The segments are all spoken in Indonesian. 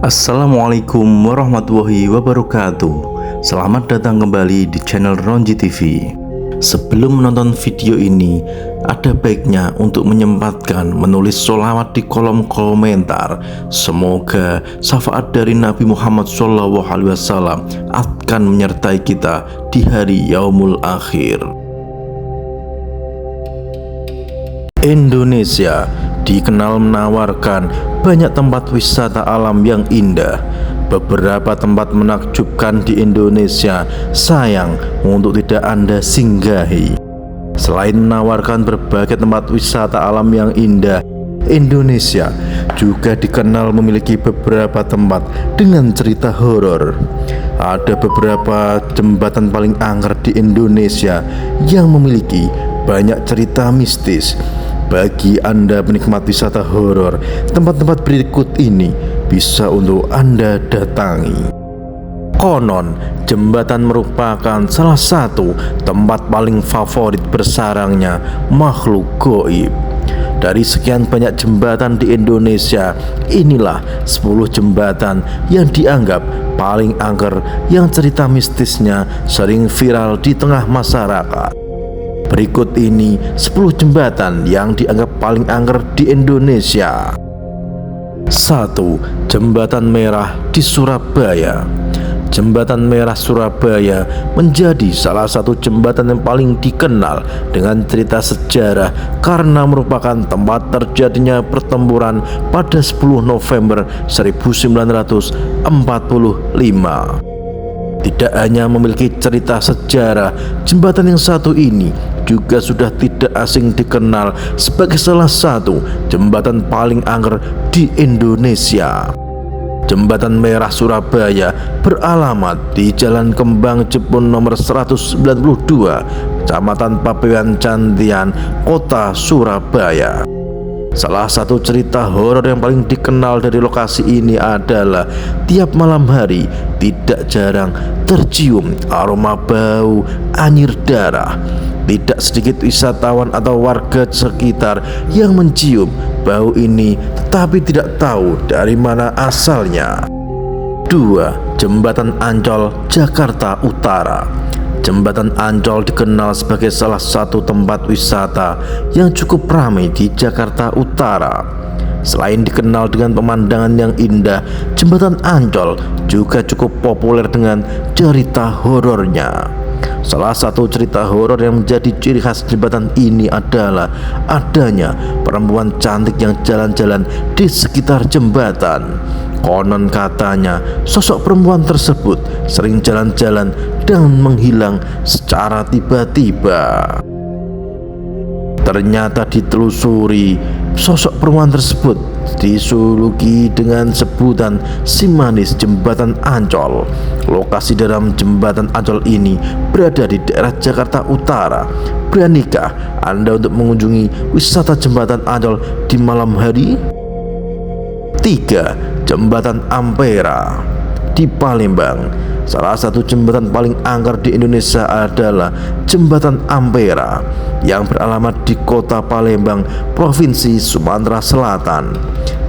Assalamualaikum warahmatullahi wabarakatuh. Selamat datang kembali di channel Ronji TV. Sebelum menonton video ini, ada baiknya untuk menyempatkan menulis sholawat di kolom komentar. Semoga syafaat dari Nabi Muhammad SAW akan menyertai kita di hari yaumul akhir. Indonesia dikenal menawarkan banyak tempat wisata alam yang indah. Beberapa tempat menakjubkan di Indonesia sayang untuk tidak Anda singgahi. Selain menawarkan berbagai tempat wisata alam yang indah, Indonesia juga dikenal memiliki beberapa tempat dengan cerita horor. Ada beberapa jembatan paling angker di Indonesia yang memiliki banyak cerita mistis. Bagi Anda penikmat wisata horor, tempat-tempat berikut ini bisa untuk Anda datangi. Konon, jembatan merupakan salah satu tempat paling favorit bersarangnya makhluk goib. Dari sekian banyak jembatan di Indonesia, inilah 10 jembatan yang dianggap paling angker yang cerita mistisnya sering viral di tengah masyarakat. Berikut ini 10 jembatan yang dianggap paling angker di Indonesia. 1. Jembatan Merah di Surabaya. Jembatan Merah Surabaya menjadi salah satu jembatan yang paling dikenal dengan cerita sejarah karena merupakan tempat terjadinya pertempuran pada 10 November 1945. Tidak hanya memiliki cerita sejarah, jembatan yang satu ini juga sudah tidak asing dikenal sebagai salah satu jembatan paling angker di Indonesia. Jembatan Merah Surabaya beralamat di Jalan Kembang Jepun nomor 192, Kecamatan Pabean Cantian, Kota Surabaya. Salah satu cerita horor yang paling dikenal dari lokasi ini adalah tiap malam hari tidak jarang tercium aroma bau anyir darah. Tidak sedikit wisatawan atau warga sekitar yang mencium bau ini tetapi tidak tahu dari mana asalnya. 2. Jembatan Ancol, Jakarta Utara. Jembatan Ancol dikenal sebagai salah satu tempat wisata yang cukup ramai di Jakarta Utara. Selain dikenal dengan pemandangan yang indah, Jembatan Ancol juga cukup populer dengan cerita horornya. Salah satu cerita horor yang menjadi ciri khas jembatan ini adalah adanya perempuan cantik yang jalan-jalan di sekitar jembatan. Konon katanya sosok perempuan tersebut sering jalan-jalan dan menghilang secara tiba-tiba. Ternyata ditelusuri, sosok perempuan tersebut disuluki dengan sebutan si manis Jembatan Ancol. Lokasi dalam Jembatan Ancol ini berada di daerah Jakarta Utara. Beranikah Anda untuk mengunjungi wisata Jembatan Ancol di malam hari? 3. Jembatan Ampera di Palembang. Salah satu jembatan paling angker di Indonesia adalah Jembatan Ampera yang beralamat di Kota Palembang, Provinsi Sumatera Selatan.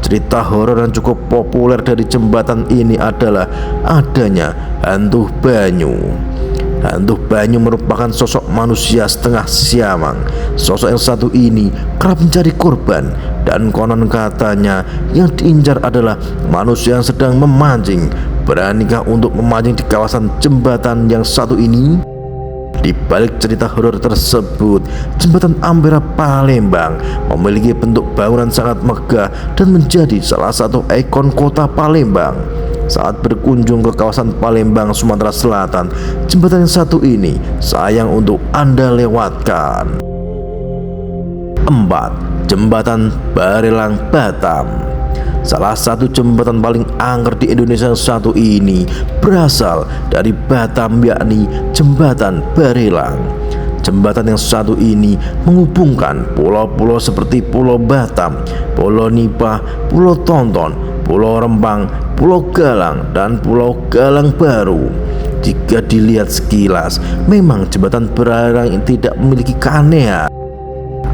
Cerita horor yang cukup populer dari jembatan ini adalah adanya hantu banyu. Hantu banyu merupakan sosok manusia setengah siamang. Sosok yang satu ini kerap mencari korban dan konon katanya yang diincar adalah manusia yang sedang memancing. Beranikah untuk memancing di kawasan jembatan yang satu ini? Di balik cerita horor tersebut, Jembatan Ampera Palembang memiliki bentuk bangunan sangat megah dan menjadi salah satu ikon kota Palembang. Saat berkunjung ke kawasan Palembang, Sumatera Selatan, jembatan yang satu ini sayang untuk Anda lewatkan. 4. Jembatan Barelang, Batam. Salah satu jembatan paling angker di Indonesia yang satu ini berasal dari Batam, yakni Jembatan Barelang. Jembatan yang satu ini menghubungkan pulau-pulau seperti Pulau Batam, Pulau Nipah, Pulau Tonton, Pulau Rempang, Pulau Galang, dan Pulau Galang Baru. Jika dilihat sekilas, memang jembatan Barelang tidak memiliki keanehan.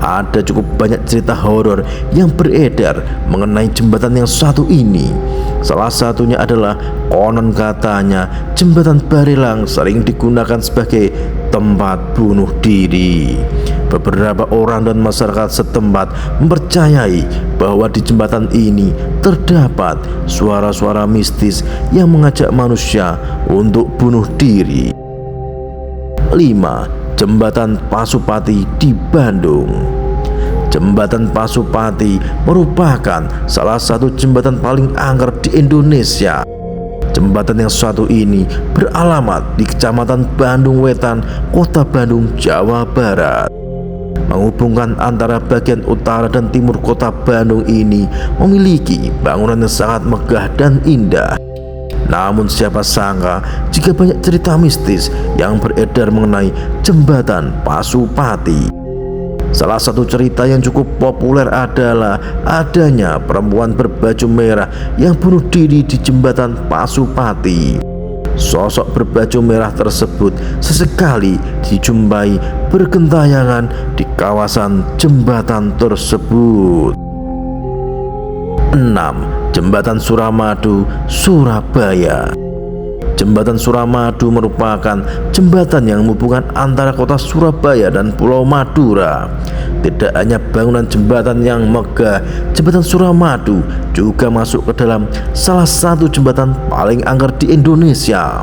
ada cukup banyak cerita horor yang beredar mengenai jembatan yang satu ini. Salah satunya adalah konon katanya jembatan Barelang sering digunakan sebagai tempat bunuh diri. Beberapa orang dan masyarakat setempat mempercayai bahwa di jembatan ini terdapat suara-suara mistis yang mengajak manusia untuk bunuh diri. 5. Jembatan Pasupati di Bandung. Jembatan Pasupati merupakan salah satu jembatan paling angker di Indonesia. Jembatan yang satu ini beralamat di Kecamatan Bandung Wetan, Kota Bandung, Jawa Barat. Menghubungkan antara bagian utara dan timur kota Bandung ini memiliki bangunan yang sangat megah dan indah. Namun siapa sangka jika banyak cerita mistis yang beredar mengenai jembatan Pasupati. Salah satu cerita yang cukup populer adalah adanya perempuan berbaju merah yang bunuh diri di jembatan Pasupati. Sosok berbaju merah tersebut sesekali dijumpai bergentayangan di kawasan jembatan tersebut. 6. Jembatan Suramadu, Surabaya. Jembatan Suramadu merupakan jembatan yang menghubungkan antara kota Surabaya dan Pulau Madura. Tidak hanya bangunan jembatan yang megah, jembatan Suramadu juga masuk ke dalam salah satu jembatan paling angker di Indonesia.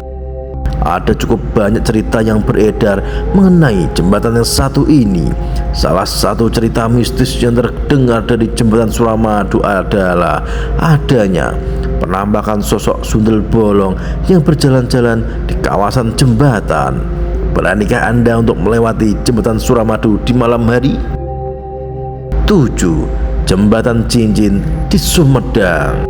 Ada cukup banyak cerita yang beredar mengenai jembatan yang satu ini. Salah satu cerita mistis yang terdengar dari jembatan Suramadu adalah adanya penampakan sosok sundel bolong yang berjalan-jalan di kawasan jembatan. Beranikah Anda untuk melewati jembatan Suramadu di malam hari? 7. Jembatan Cincin di Sumedang.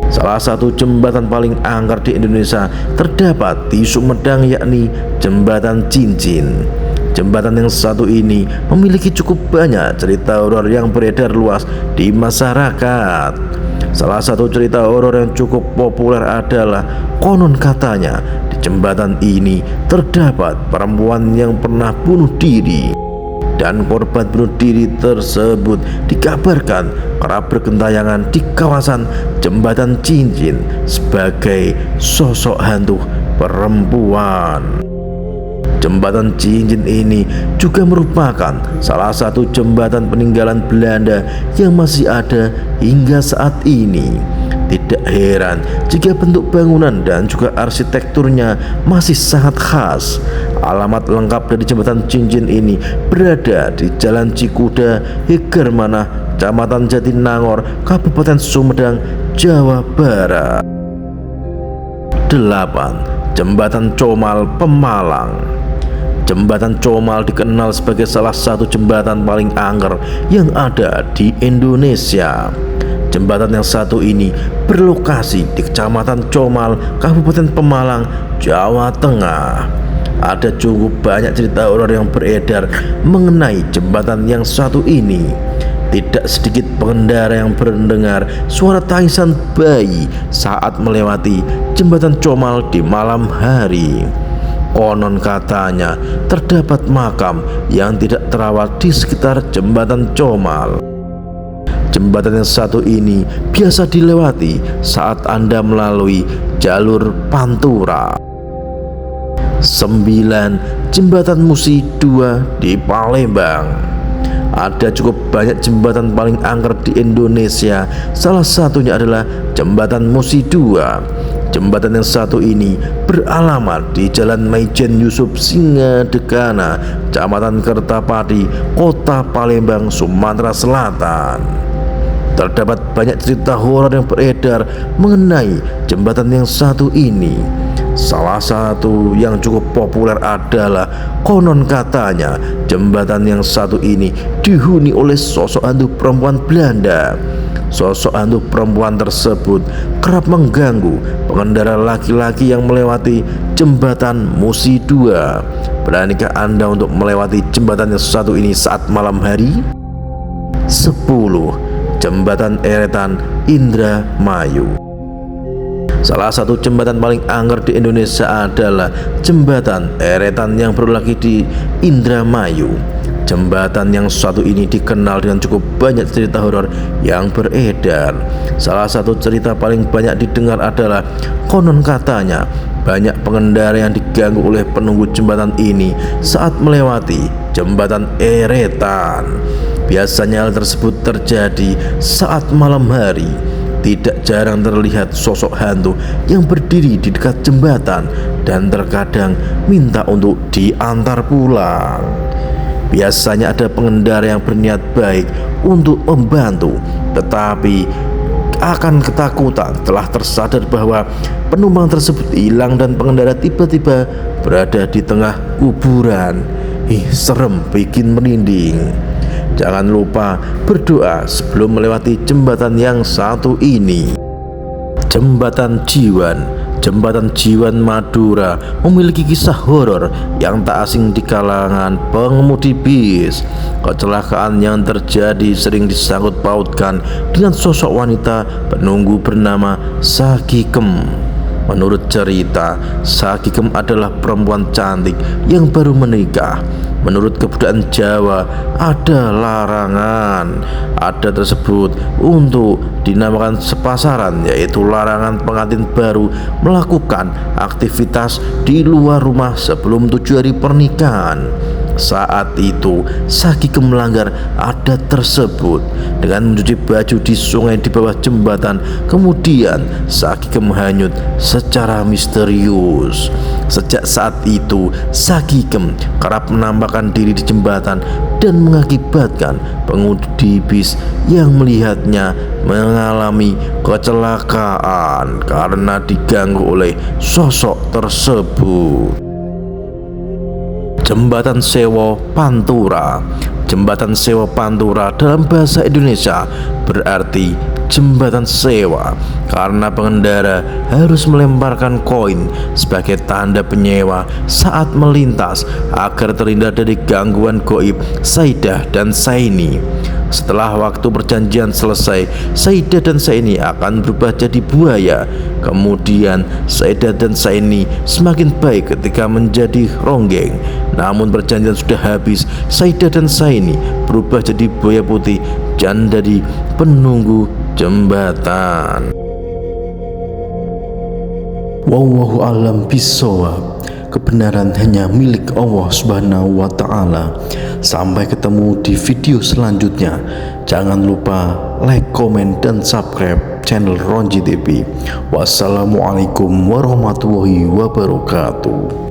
Salah satu jembatan paling angker di Indonesia terdapat di Sumedang, yakni Jembatan Cincin. Jembatan yang satu ini memiliki cukup banyak cerita horor yang beredar luas di masyarakat. Salah satu cerita horor yang cukup populer adalah konon katanya di jembatan ini terdapat perempuan yang pernah bunuh diri. Dan korban bunuh diri tersebut dikabarkan kerap bergentayangan di kawasan Jembatan Cincin sebagai sosok hantu perempuan. Jembatan Cincin ini juga merupakan salah satu jembatan peninggalan Belanda yang masih ada hingga saat ini. Tidak heran jika bentuk bangunan dan juga arsitekturnya masih sangat khas. Alamat lengkap dari jembatan Cincin ini berada di Jalan Cikuda, Hegermanah, Kecamatan Jatinangor, Kabupaten Sumedang, Jawa Barat. 8. Jembatan Comal, Pemalang. Jembatan Comal dikenal sebagai salah satu jembatan paling angker yang ada di Indonesia. Jembatan yang satu ini berlokasi di Kecamatan Comal, Kabupaten Pemalang, Jawa Tengah. Ada cukup banyak cerita horor yang beredar mengenai jembatan yang satu ini. Tidak sedikit pengendara yang mendengar suara tangisan bayi saat melewati jembatan Comal di malam hari. Konon katanya terdapat makam yang tidak terawat di sekitar jembatan Comal. Jembatan yang satu ini biasa dilewati saat Anda melalui jalur Pantura. 9. Jembatan Musi 2 di Palembang. Ada cukup banyak jembatan paling angker di Indonesia. Salah satunya adalah Jembatan Musi 2. Jembatan yang satu ini beralamat di Jalan Maijen Yusuf Singadekana, Kecamatan Kertapati, Kota Palembang, Sumatera Selatan. Terdapat banyak cerita horor yang beredar mengenai jembatan yang satu ini. Salah satu yang cukup populer adalah konon katanya jembatan yang satu ini dihuni oleh sosok hantu perempuan Belanda. Sosok hantu perempuan tersebut kerap mengganggu pengendara laki-laki yang melewati jembatan Musi 2. Beranikah Anda untuk melewati jembatan yang satu ini saat malam hari? 10. Jembatan Eretan, Indramayu. Salah satu jembatan paling angker di Indonesia adalah jembatan Eretan yang berlokasi di Indramayu. Jembatan yang satu ini dikenal dengan cukup banyak cerita horor yang beredar. Salah satu cerita paling banyak didengar adalah konon katanya banyak pengendara yang diganggu oleh penunggu jembatan ini saat melewati jembatan Eretan. Biasanya hal tersebut terjadi saat malam hari. Tidak jarang terlihat sosok hantu yang berdiri di dekat jembatan dan terkadang minta untuk diantar pulang. Biasanya ada pengendara yang berniat baik untuk membantu, tetapi akan ketakutan telah tersadar bahwa penumpang tersebut hilang dan pengendara tiba-tiba berada di tengah kuburan. Serem, bikin merinding. Jangan lupa berdoa sebelum melewati jembatan yang satu ini. Jembatan Jiwan. Jembatan Jiwan Madura memiliki kisah horor yang tak asing di kalangan pengemudi bis. Kecelakaan yang terjadi sering disangkut pautkan dengan sosok wanita penunggu bernama Sakikem. Menurut cerita, Sakikem adalah perempuan cantik yang baru menikah. Menurut kebudayaan Jawa, ada larangan adat tersebut untuk dinamakan sepasaran, yaitu larangan pengantin baru melakukan aktivitas di luar rumah sebelum 7 hari pernikahan. Saat itu Sakikem melanggar adat tersebut dengan mencuci baju di sungai di bawah jembatan. Kemudian Sakikem hanyut secara misterius. Sejak saat itu Sakikem kerap menampakkan diri di jembatan dan mengakibatkan pengemudi bis yang melihatnya mengalami kecelakaan karena diganggu oleh sosok tersebut. Jembatan Sewo Pantura. Jembatan Sewo Pantura dalam bahasa Indonesia berarti jembatan sewa karena pengendara harus melemparkan koin sebagai tanda penyewa saat melintas agar terhindar dari gangguan goib Saidah dan Saini. Setelah waktu perjanjian selesai, Saidah dan Saini akan berubah jadi buaya. Kemudian Saidah dan Saini semakin baik ketika menjadi ronggeng. Namun perjanjian sudah habis, Saidah dan Saini berubah jadi buaya putih dan jadi penunggu jembatan. Wallahu a'lam bishawab. Kebenaran hanya milik Allah Subhanahu wa Ta'ala. Sampai ketemu di video selanjutnya. Jangan lupa like, komen, dan subscribe channel Ronji TV. Wassalamualaikum warahmatullahi wabarakatuh.